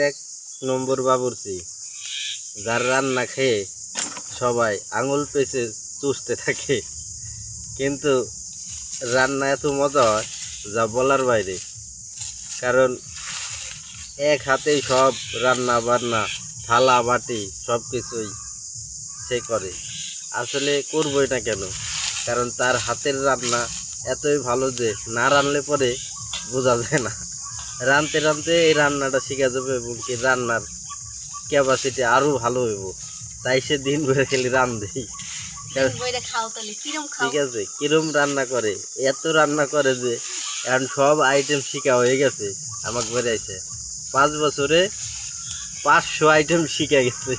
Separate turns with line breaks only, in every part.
এক নম্বর বাবুর্চি, যার রান্না খেয়ে সবাই আঙুল পেঁচে চুষতে থাকে, কিন্তু রান্না এত মজা হয় যা বলার বাইরে। কারণ এক হাতেই সব রান্না বান্না, থালা বাটি সব কিছুই সে করে। আসলে করবই না কেন, কারণ তার হাতের রান্না এতই ভালো যে না রানলে পরে বোঝা যায় না। রানতে রানতে এই রান্নাটা শিখে যাবে এবং কি রান্নার ক্যাপাসিটি আরও ভালো হইব। তাই সে দিন ভরে খেলে রান্ধেই। ঠিক আছে, কিরম রান্না করে, এত রান্না করে যে এখন সব আইটেম শিখা হয়ে গেছে। আমাকে বেড়াইছে 5 বছরে 500 আইটেম শিখে গেছে।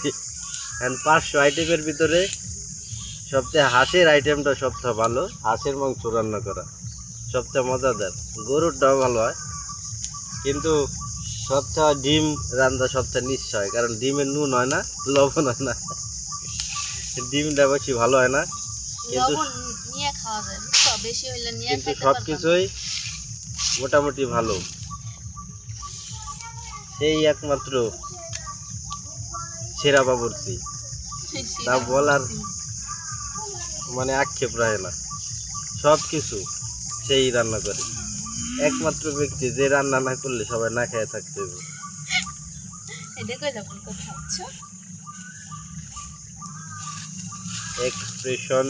এখন 500 আইটেমের ভিতরে সবচেয়ে হাঁসের আইটেমটা সবচেয়ে ভালো। হাঁসের মাংস রান্না করা সবচেয়ে মজাদার। গরুরটাও ভালো হয়, কিন্তু সবচেয়ে ডিম রান্না সবচেয়ে নিশ্চয়, কারণ ডিমের নুন হয় না, লবণ হয় না, ডিমটা বেশি ভালো হয় না। কিন্তু সব কিছুই মোটামুটি ভালো। সেই একমাত্র সেরা বাবুর্চি, তা বলার মানে আক্ষেপ রাখে না। সব কিছু সেই রান্না করে, একমাত্র ব্যক্তি যে রান্না না করলে সবাই না খেয়ে থাকতে হবে। এক্সপ্রেশন